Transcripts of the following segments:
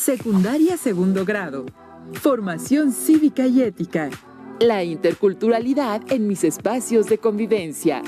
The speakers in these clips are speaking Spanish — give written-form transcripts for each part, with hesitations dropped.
Secundaria segundo grado. Formación cívica y ética. La interculturalidad en mis espacios de convivencia.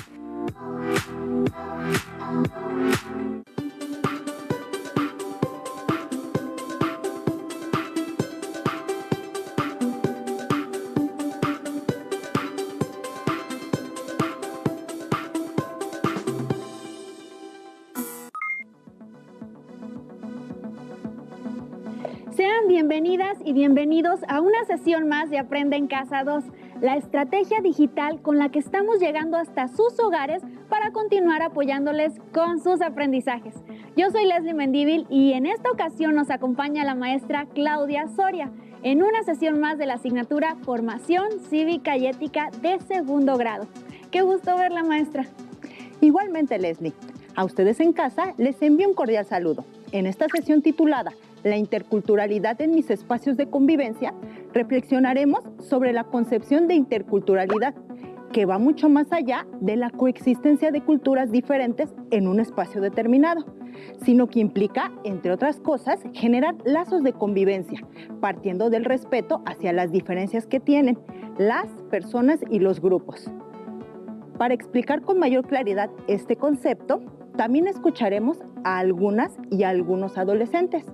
Sean bienvenidas y bienvenidos a una sesión más de Aprende en Casa 2, la estrategia digital con la que estamos llegando hasta sus hogares para continuar apoyándoles con sus aprendizajes. Yo soy Leslie Mendívil y en esta ocasión nos acompaña la maestra Claudia Soria en una sesión más de la asignatura Formación Cívica y Ética de segundo grado. Qué gusto verla, maestra. Igualmente, Leslie. A ustedes en casa les envío un cordial saludo. En esta sesión titulada La interculturalidad en mis espacios de convivencia, reflexionaremos sobre la concepción de interculturalidad, que va mucho más allá de la coexistencia de culturas diferentes en un espacio determinado, sino que implica, entre otras cosas, generar lazos de convivencia, partiendo del respeto hacia las diferencias que tienen las personas y los grupos. Para explicar con mayor claridad este concepto, también escucharemos a algunas y a algunos adolescentes,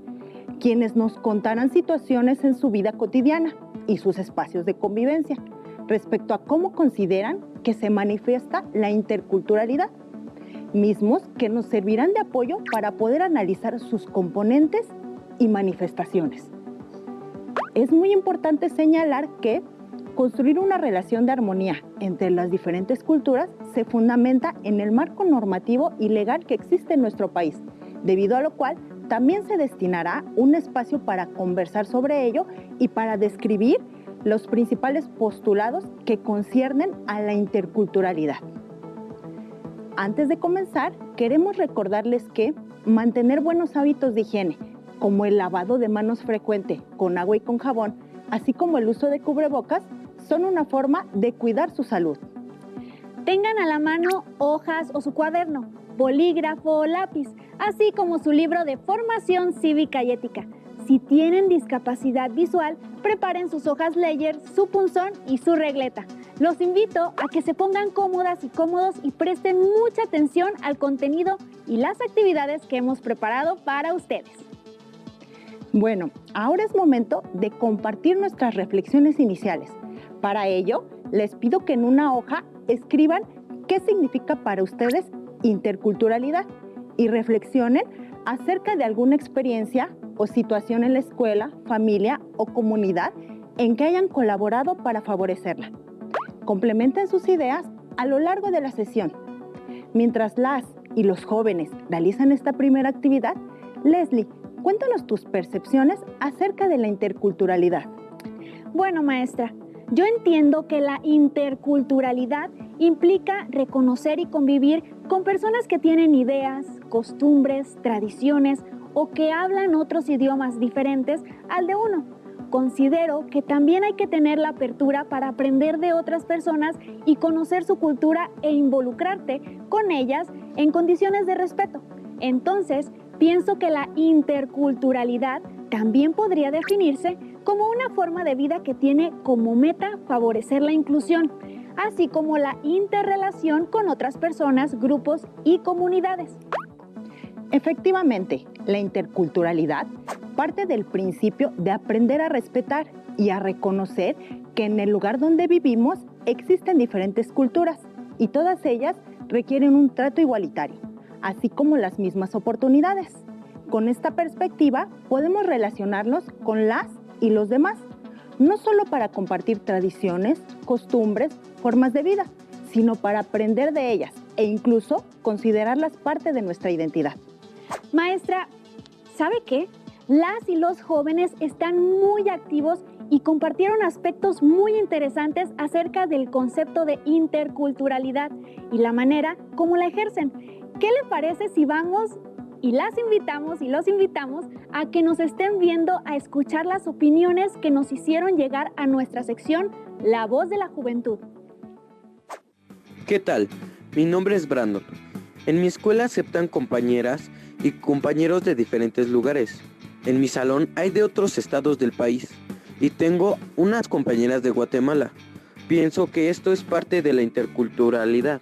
quienes nos contarán situaciones en su vida cotidiana y sus espacios de convivencia respecto a cómo consideran que se manifiesta la interculturalidad, mismos que nos servirán de apoyo para poder analizar sus componentes y manifestaciones. Es muy importante señalar que construir una relación de armonía entre las diferentes culturas se fundamenta en el marco normativo y legal que existe en nuestro país, debido a lo cual también se destinará un espacio para conversar sobre ello y para describir los principales postulados que conciernen a la interculturalidad. Antes de comenzar, queremos recordarles que mantener buenos hábitos de higiene, como el lavado de manos frecuente con agua y con jabón, así como el uso de cubrebocas, son una forma de cuidar su salud. Tengan a la mano hojas o su cuaderno, bolígrafo o lápiz, así como su libro de Formación Cívica y Ética. Si tienen discapacidad visual, preparen sus hojas Ledger, su punzón y su regleta. Los invito a que se pongan cómodas y cómodos y presten mucha atención al contenido y las actividades que hemos preparado para ustedes. Bueno, ahora es momento de compartir nuestras reflexiones iniciales. Para ello, les pido que en una hoja escriban qué significa para ustedes interculturalidad y reflexionen acerca de alguna experiencia o situación en la escuela, familia o comunidad en que hayan colaborado para favorecerla. Complementen sus ideas a lo largo de la sesión. Mientras las y los jóvenes realizan esta primera actividad, Leslie, cuéntanos tus percepciones acerca de la interculturalidad. Bueno, maestra, yo entiendo que la interculturalidad implica reconocer y convivir con personas que tienen ideas, costumbres, tradiciones o que hablan otros idiomas diferentes al de uno. Considero que también hay que tener la apertura para aprender de otras personas y conocer su cultura e involucrarte con ellas en condiciones de respeto. Entonces, pienso que la interculturalidad también podría definirse como una forma de vida que tiene como meta favorecer la inclusión, así como la interrelación con otras personas, grupos y comunidades. Efectivamente, la interculturalidad parte del principio de aprender a respetar y a reconocer que en el lugar donde vivimos existen diferentes culturas y todas ellas requieren un trato igualitario, así como las mismas oportunidades. Con esta perspectiva podemos relacionarnos con las y los demás, no solo para compartir tradiciones, costumbres, formas de vida, sino para aprender de ellas e incluso considerarlas parte de nuestra identidad. Maestra, ¿sabe qué? Las y los jóvenes están muy activos y compartieron aspectos muy interesantes acerca del concepto de interculturalidad y la manera como la ejercen. ¿Qué le parece si vamos y las invitamos y los invitamos a que nos estén viendo a escuchar las opiniones que nos hicieron llegar a nuestra sección La Voz de la Juventud? ¿Qué tal? Mi nombre es Brandon. En mi escuela aceptan compañeras y compañeros de diferentes lugares. En mi salón hay de otros estados del país y tengo unas compañeras de Guatemala. Pienso que esto es parte de la interculturalidad.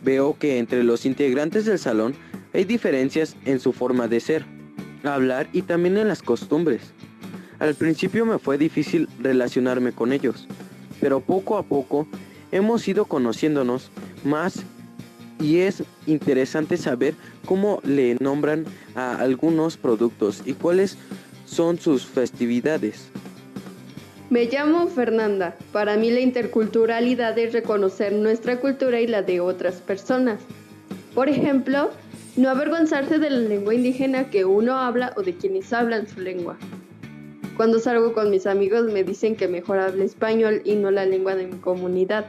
Veo que entre los integrantes del salón hay diferencias en su forma de ser, hablar y también en las costumbres. Al principio me fue difícil relacionarme con ellos, pero poco a poco hemos ido conociéndonos más y es interesante saber cómo le nombran a algunos productos y cuáles son sus festividades. Me llamo Fernanda. Para mí la interculturalidad es reconocer nuestra cultura y la de otras personas. Por ejemplo, no avergonzarse de la lengua indígena que uno habla o de quienes hablan su lengua. Cuando salgo con mis amigos me dicen que mejor hable español y no la lengua de mi comunidad.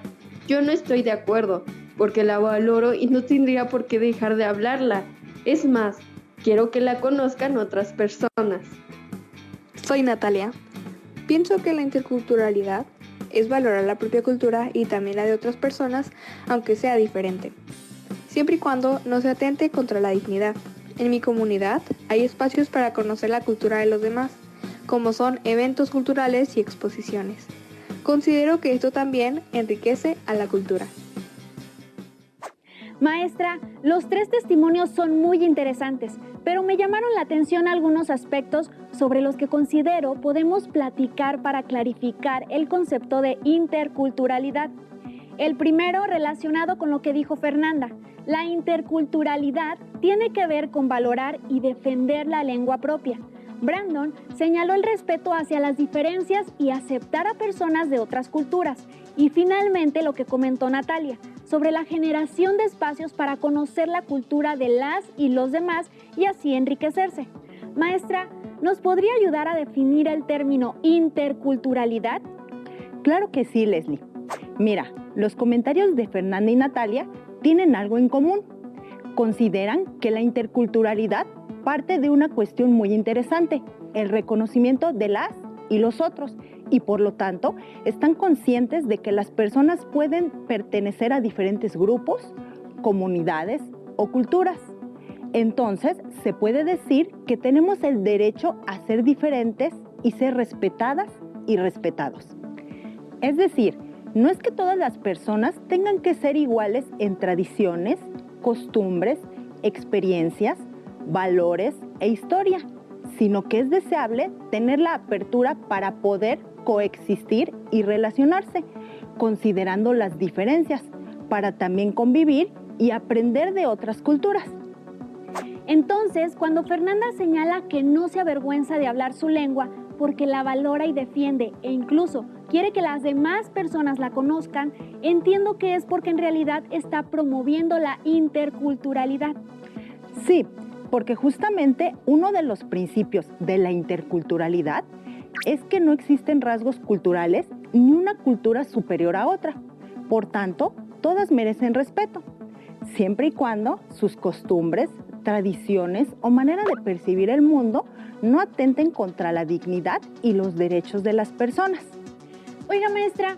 Yo no estoy de acuerdo, porque la valoro y no tendría por qué dejar de hablarla. Es más, quiero que la conozcan otras personas. Soy Natalia. Pienso que la interculturalidad es valorar la propia cultura y también la de otras personas, aunque sea diferente, siempre y cuando no se atente contra la dignidad. En mi comunidad hay espacios para conocer la cultura de los demás, como son eventos culturales y exposiciones. Considero que esto también enriquece a la cultura. Maestra, los 3 testimonios son muy interesantes, pero me llamaron la atención algunos aspectos sobre los que considero podemos platicar para clarificar el concepto de interculturalidad. El primero, relacionado con lo que dijo Fernanda. La interculturalidad tiene que ver con valorar y defender la lengua propia. Brandon señaló el respeto hacia las diferencias y aceptar a personas de otras culturas. Y finalmente lo que comentó Natalia, sobre la generación de espacios para conocer la cultura de las y los demás y así enriquecerse. Maestra, ¿nos podría ayudar a definir el término interculturalidad? Claro que sí, Leslie. Mira, los comentarios de Fernanda y Natalia tienen algo en común. Consideran que la interculturalidad parte de una cuestión muy interesante, el reconocimiento de las y los otros, y por lo tanto están conscientes de que las personas pueden pertenecer a diferentes grupos, comunidades o culturas. Entonces, se puede decir que tenemos el derecho a ser diferentes y ser respetadas y respetados. Es decir, no es que todas las personas tengan que ser iguales en tradiciones, costumbres, experiencias, valores e historia, sino que es deseable tener la apertura para poder coexistir y relacionarse, considerando las diferencias, para también convivir y aprender de otras culturas. Entonces, cuando Fernanda señala que no se avergüenza de hablar su lengua porque la valora y defiende e incluso quiere que las demás personas la conozcan, entiendo que es porque en realidad está promoviendo la interculturalidad. Sí, porque justamente uno de los principios de la interculturalidad es que no existen rasgos culturales ni una cultura superior a otra. Por tanto, todas merecen respeto, siempre y cuando sus costumbres, tradiciones o manera de percibir el mundo no atenten contra la dignidad y los derechos de las personas. Oiga, maestra,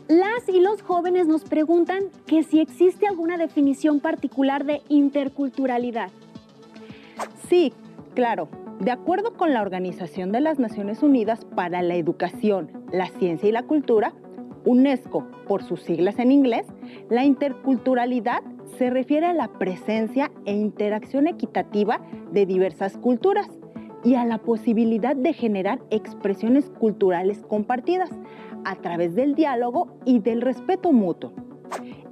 las y los jóvenes nos preguntan que si existe alguna definición particular de interculturalidad. Sí, claro. De acuerdo con la Organización de las Naciones Unidas para la Educación, la Ciencia y la Cultura, UNESCO, por sus siglas en inglés, la interculturalidad se refiere a la presencia e interacción equitativa de diversas culturas y a la posibilidad de generar expresiones culturales compartidas a través del diálogo y del respeto mutuo.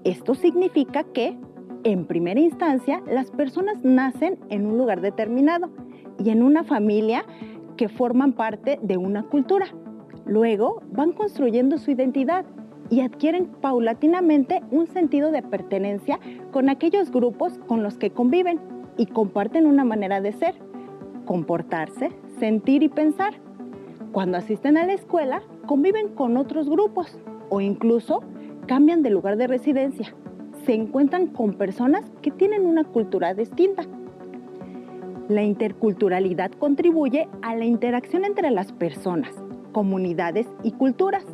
Esto significa que, en primera instancia, las personas nacen en un lugar determinado y en una familia que forman parte de una cultura. Luego van construyendo su identidad y adquieren paulatinamente un sentido de pertenencia con aquellos grupos con los que conviven y comparten una manera de ser, comportarse, sentir y pensar. Cuando asisten a la escuela, conviven con otros grupos o incluso cambian de lugar de residencia. Se encuentran con personas que tienen una cultura distinta. La interculturalidad contribuye a la interacción entre las personas, comunidades y culturas,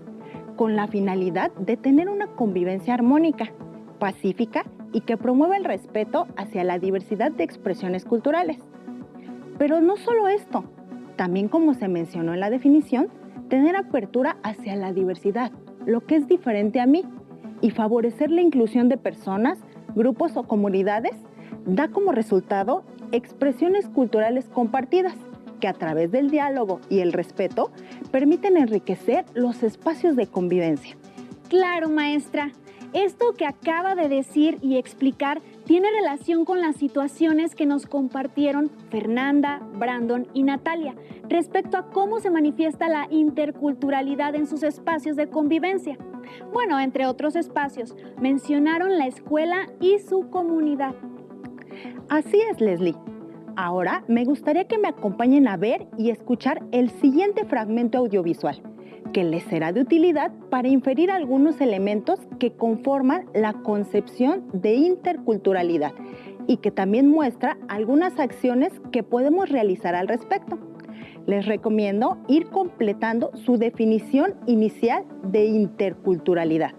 con la finalidad de tener una convivencia armónica, pacífica y que promueva el respeto hacia la diversidad de expresiones culturales. Pero no solo esto, También, como se mencionó en la definición, tener apertura hacia la diversidad, lo que es diferente a mí, y favorecer la inclusión de personas, grupos o comunidades, da como resultado expresiones culturales compartidas que a través del diálogo y el respeto permiten enriquecer los espacios de convivencia. Claro, maestra. Esto que acaba de decir y explicar tiene relación con las situaciones que nos compartieron Fernanda, Brandon y Natalia respecto a cómo se manifiesta la interculturalidad en sus espacios de convivencia. Bueno, entre otros espacios, mencionaron la escuela y su comunidad. Así es, Leslie. Ahora me gustaría que me acompañen a ver y escuchar el siguiente fragmento audiovisual, que les será de utilidad para inferir algunos elementos que conforman la concepción de interculturalidad y que también muestra algunas acciones que podemos realizar al respecto. Les recomiendo ir completando su definición inicial de interculturalidad.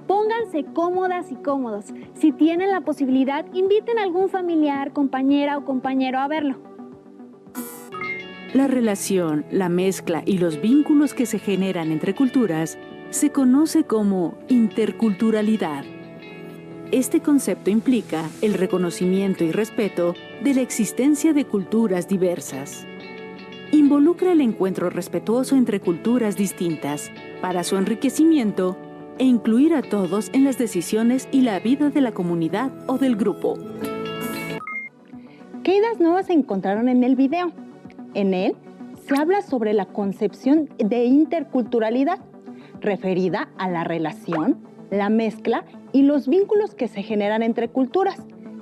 Pónganse cómodas y cómodos. Si tienen la posibilidad, inviten a algún familiar, compañera o compañero a verlo. La relación, la mezcla y los vínculos que se generan entre culturas se conoce como interculturalidad. Este concepto implica el reconocimiento y respeto de la existencia de culturas diversas. Involucra el encuentro respetuoso entre culturas distintas para su enriquecimiento e incluir a todos en las decisiones y la vida de la comunidad o del grupo. ¿Qué ideas nuevas se encontraron en el video? En él se habla sobre la concepción de interculturalidad, referida a la relación, la mezcla y los vínculos que se generan entre culturas,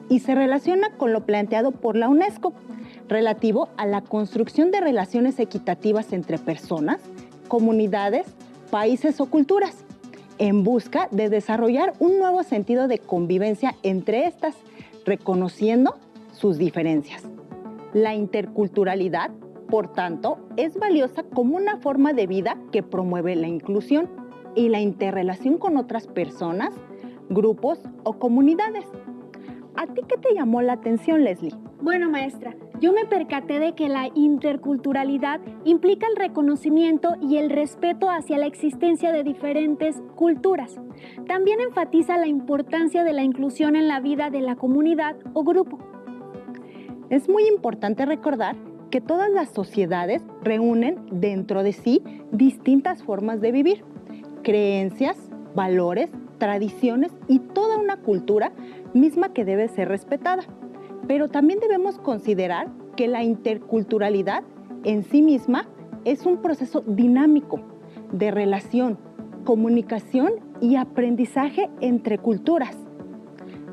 y se relaciona con lo planteado por la UNESCO, relativo a la construcción de relaciones equitativas entre personas, comunidades, países o culturas, en busca de desarrollar un nuevo sentido de convivencia entre estas, reconociendo sus diferencias. La interculturalidad, por tanto, es valiosa como una forma de vida que promueve la inclusión y la interrelación con otras personas, grupos o comunidades. ¿A ti qué te llamó la atención, Leslie? Bueno, maestra, yo me percaté de que la interculturalidad implica el reconocimiento y el respeto hacia la existencia de diferentes culturas. También enfatiza la importancia de la inclusión en la vida de la comunidad o grupo. Es muy importante recordar que todas las sociedades reúnen dentro de sí distintas formas de vivir, creencias, valores, tradiciones y toda una cultura misma que debe ser respetada. Pero también debemos considerar que la interculturalidad en sí misma es un proceso dinámico de relación, comunicación y aprendizaje entre culturas.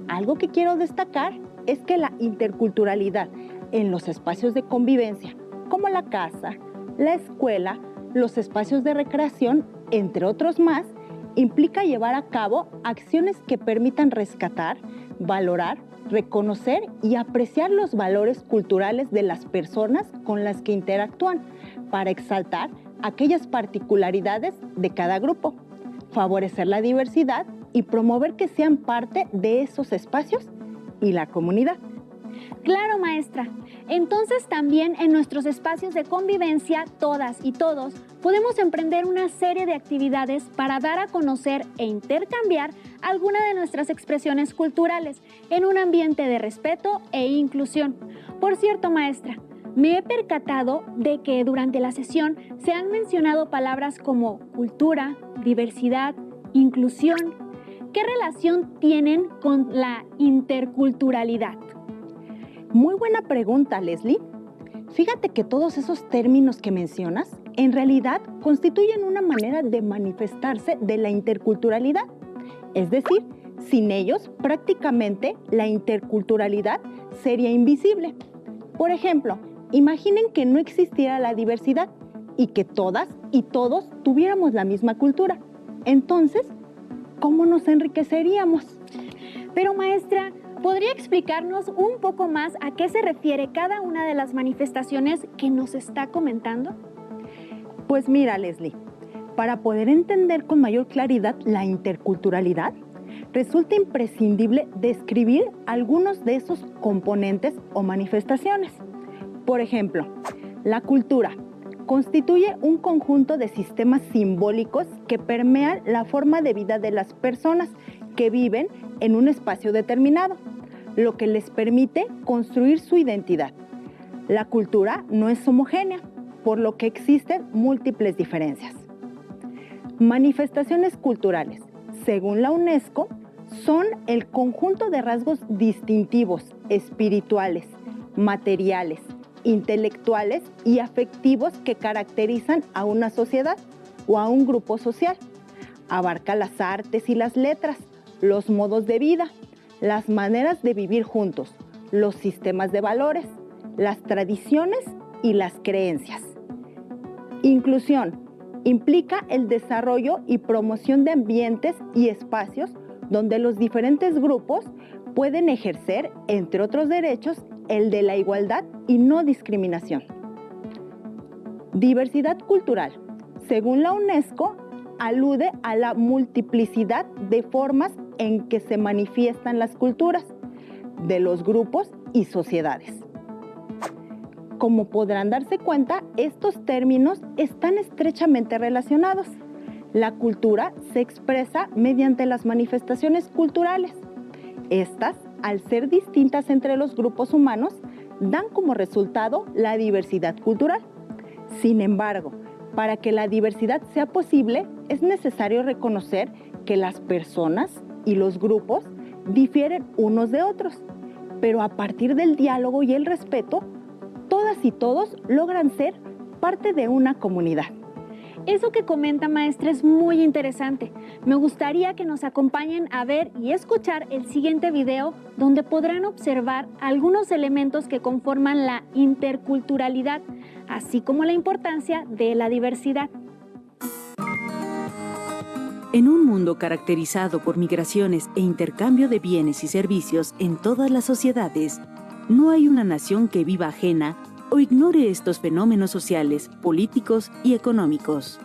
Algo que quiero destacar es que la interculturalidad en los espacios de convivencia, como la casa, la escuela, los espacios de recreación, entre otros más, implica llevar a cabo acciones que permitan rescatar, valorar, reconocer y apreciar los valores culturales de las personas con las que interactúan para exaltar aquellas particularidades de cada grupo, favorecer la diversidad y promover que sean parte de esos espacios y la comunidad. Claro, maestra. Entonces también en nuestros espacios de convivencia, todas y todos, podemos emprender una serie de actividades para dar a conocer e intercambiar alguna de nuestras expresiones culturales en un ambiente de respeto e inclusión. Por cierto, maestra, me he percatado de que durante la sesión se han mencionado palabras como cultura, diversidad, inclusión. ¿Qué relación tienen con la interculturalidad? Muy buena pregunta, Leslie. Fíjate que todos esos términos que mencionas en realidad constituyen una manera de manifestarse de la interculturalidad. Es decir, sin ellos prácticamente la interculturalidad sería invisible. Por ejemplo, imaginen que no existiera la diversidad y que todas y todos tuviéramos la misma cultura. Entonces, ¿cómo nos enriqueceríamos? Pero maestra, ¿podría explicarnos un poco más a qué se refiere cada una de las manifestaciones que nos está comentando? Pues mira, Leslie, para poder entender con mayor claridad la interculturalidad, resulta imprescindible describir algunos de esos componentes o manifestaciones. Por ejemplo, La cultura constituye un conjunto de sistemas simbólicos que permean la forma de vida de las personas que viven en un espacio determinado, lo que les permite construir su identidad. La cultura no es homogénea, por lo que existen múltiples diferencias. Manifestaciones culturales, según la UNESCO, son el conjunto de rasgos distintivos, espirituales, materiales, intelectuales y afectivos que caracterizan a una sociedad o a un grupo social. Abarca las artes y las letras, los modos de vida, las maneras de vivir juntos, los sistemas de valores, las tradiciones y las creencias. Inclusión implica el desarrollo y promoción de ambientes y espacios donde los diferentes grupos pueden ejercer, entre otros derechos, el de la igualdad y no discriminación. Diversidad cultural, según la UNESCO, alude a la multiplicidad de formas en que se manifiestan las culturas de los grupos y sociedades. Como podrán darse cuenta, estos términos están estrechamente relacionados. La cultura se expresa mediante las manifestaciones culturales. Estas, al ser distintas entre los grupos humanos, dan como resultado la diversidad cultural. Sin embargo, para que la diversidad sea posible, es necesario reconocer que las personas y los grupos difieren unos de otros, pero a partir del diálogo y el respeto, todas y todos logran ser parte de una comunidad. Eso que comenta, maestra, es muy interesante. Me gustaría que nos acompañen a ver y escuchar el siguiente video donde podrán observar algunos elementos que conforman la interculturalidad, así como la importancia de la diversidad. En un mundo caracterizado por migraciones e intercambio de bienes y servicios en todas las sociedades, no hay una nación que viva ajena o ignore estos fenómenos sociales, políticos y económicos.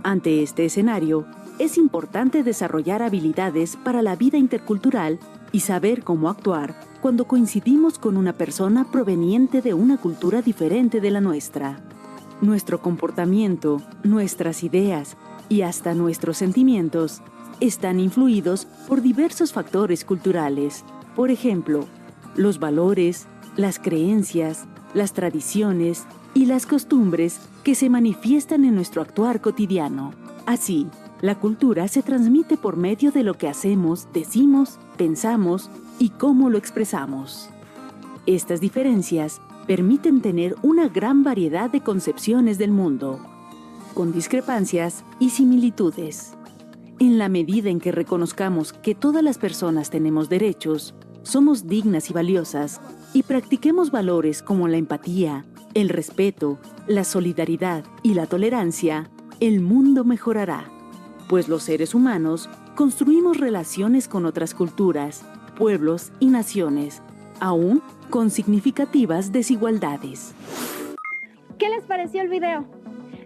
Ante este escenario, es importante desarrollar habilidades para la vida intercultural y saber cómo actuar cuando coincidimos con una persona proveniente de una cultura diferente de la nuestra. Nuestro comportamiento, nuestras ideas y hasta nuestros sentimientos están influidos por diversos factores culturales. Por ejemplo, los valores, las creencias, las tradiciones y las costumbres que se manifiestan en nuestro actuar cotidiano. Así, la cultura se transmite por medio de lo que hacemos, decimos, pensamos y cómo lo expresamos. Estas diferencias permiten tener una gran variedad de concepciones del mundo, con discrepancias y similitudes. En la medida en que reconozcamos que todas las personas tenemos derechos, somos dignas y valiosas, y practiquemos valores como la empatía, el respeto, la solidaridad y la tolerancia, el mundo mejorará. Pues los seres humanos construimos relaciones con otras culturas, pueblos y naciones, aún con significativas desigualdades. ¿Qué les pareció el video?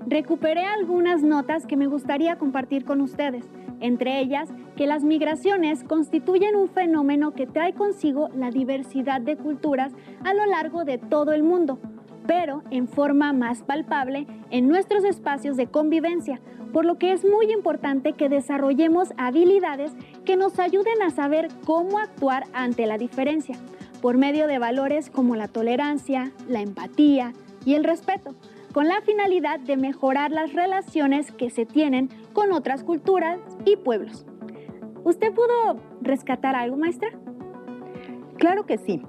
Recuperé algunas notas que me gustaría compartir con ustedes, entre ellas que las migraciones constituyen un fenómeno que trae consigo la diversidad de culturas a lo largo de todo el mundo, pero en forma más palpable en nuestros espacios de convivencia, por lo que es muy importante que desarrollemos habilidades que nos ayuden a saber cómo actuar ante la diferencia, por medio de valores como la tolerancia, la empatía y el respeto, con la finalidad de mejorar las relaciones que se tienen con otras culturas y pueblos. ¿Usted pudo rescatar algo, maestra? Claro que sí.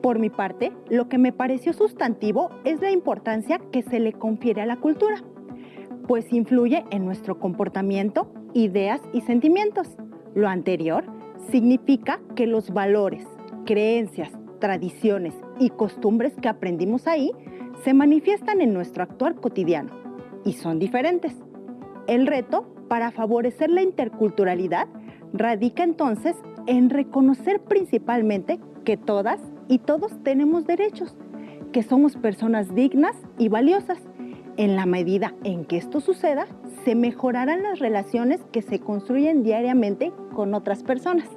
Por mi parte, lo que me pareció sustantivo es la importancia que se le confiere a la cultura, pues influye en nuestro comportamiento, ideas y sentimientos. Lo anterior significa que los valores, creencias, tradiciones y costumbres que aprendimos ahí se manifiestan en nuestro actuar cotidiano y son diferentes. El reto para favorecer la interculturalidad radica entonces en reconocer principalmente que todas y todos tenemos derechos, que somos personas dignas y valiosas. En la medida en que esto suceda, se mejorarán las relaciones que se construyen diariamente con otras personas.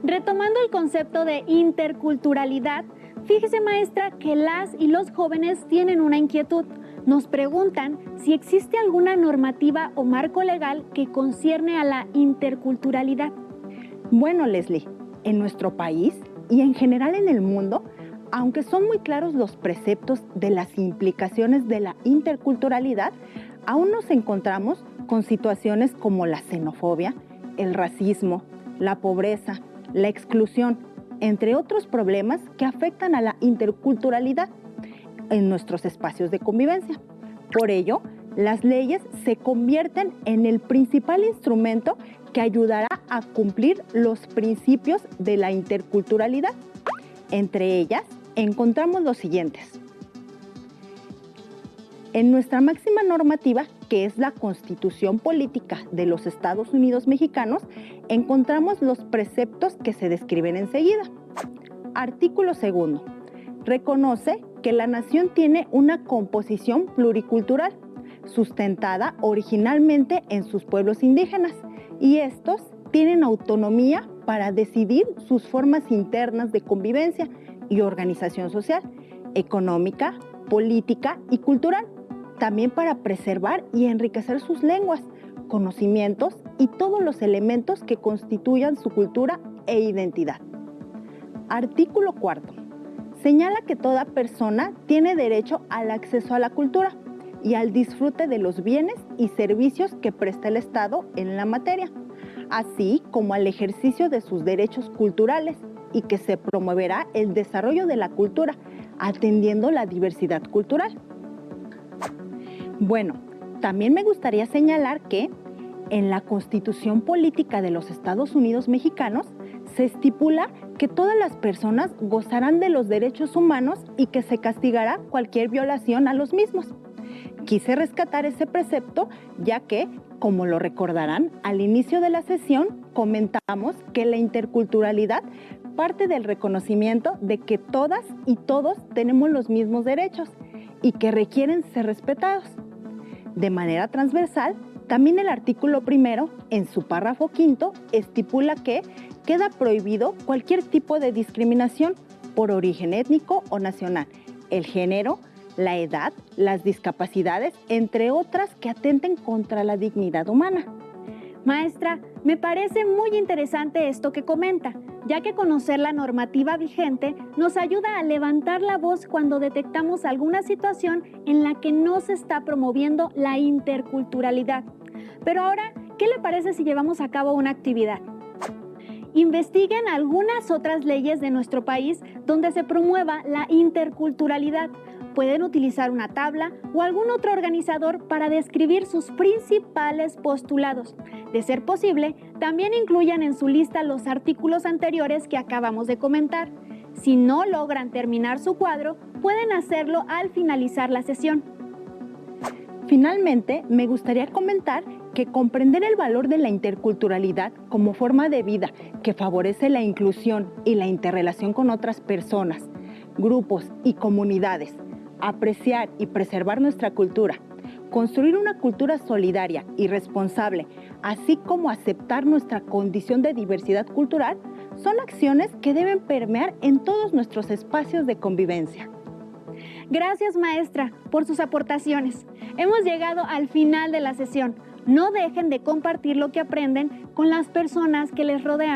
Retomando el concepto de interculturalidad, Fíjese, maestra, que las y los jóvenes tienen una inquietud. Nos preguntan si existe alguna normativa o marco legal que concierne a la interculturalidad. Bueno, Leslie, en nuestro país y en general en el mundo, aunque son muy claros los preceptos de las implicaciones de la interculturalidad, aún nos encontramos con situaciones como la xenofobia, el racismo, la pobreza, la exclusión, entre otros problemas que afectan a la interculturalidad en nuestros espacios de convivencia. Por ello, las leyes se convierten en el principal instrumento que ayudará a cumplir los principios de la interculturalidad. Entre ellas, encontramos los siguientes. En nuestra máxima normativa, que es la Constitución Política de los Estados Unidos Mexicanos, encontramos los preceptos que se describen enseguida. Artículo 2. Reconoce que la nación tiene una composición pluricultural, sustentada originalmente en sus pueblos indígenas, y estos tienen autonomía para decidir sus formas internas de convivencia y organización social, económica, política y cultural, también para preservar y enriquecer sus lenguas, conocimientos y todos los elementos que constituyan su cultura e identidad. Artículo 4. Señala que toda persona tiene derecho al acceso a la cultura y al disfrute de los bienes y servicios que presta el Estado en la materia, así como al ejercicio de sus derechos culturales, y que se promoverá el desarrollo de la cultura, atendiendo la diversidad cultural. Bueno, también me gustaría señalar que en la Constitución Política de los Estados Unidos Mexicanos se estipula que todas las personas gozarán de los derechos humanos y que se castigará cualquier violación a los mismos. Quise rescatar ese precepto ya que, como lo recordarán, al inicio de la sesión comentamos que la interculturalidad parte del reconocimiento de que todas y todos tenemos los mismos derechos y que requieren ser respetados. De manera transversal, también el artículo 1, en su párrafo 5, estipula que queda prohibido cualquier tipo de discriminación por origen étnico o nacional, el género, la edad, las discapacidades, entre otras que atenten contra la dignidad humana. Maestra, me parece muy interesante esto que comenta, ya que conocer la normativa vigente nos ayuda a levantar la voz cuando detectamos alguna situación en la que no se está promoviendo la interculturalidad. Pero ahora, ¿qué le parece si llevamos a cabo una actividad? Investiguen algunas otras leyes de nuestro país donde se promueva la interculturalidad. Pueden utilizar una tabla o algún otro organizador para describir sus principales postulados. De ser posible, también incluyan en su lista los artículos anteriores que acabamos de comentar. Si no logran terminar su cuadro, pueden hacerlo al finalizar la sesión. Finalmente, me gustaría comentar que comprender el valor de la interculturalidad como forma de vida que favorece la inclusión y la interrelación con otras personas, grupos y comunidades, apreciar y preservar nuestra cultura, construir una cultura solidaria y responsable, así como aceptar nuestra condición de diversidad cultural, son acciones que deben permear en todos nuestros espacios de convivencia. Gracias, maestra, por sus aportaciones. Hemos llegado al final de la sesión. No dejen de compartir lo que aprenden con las personas que les rodean.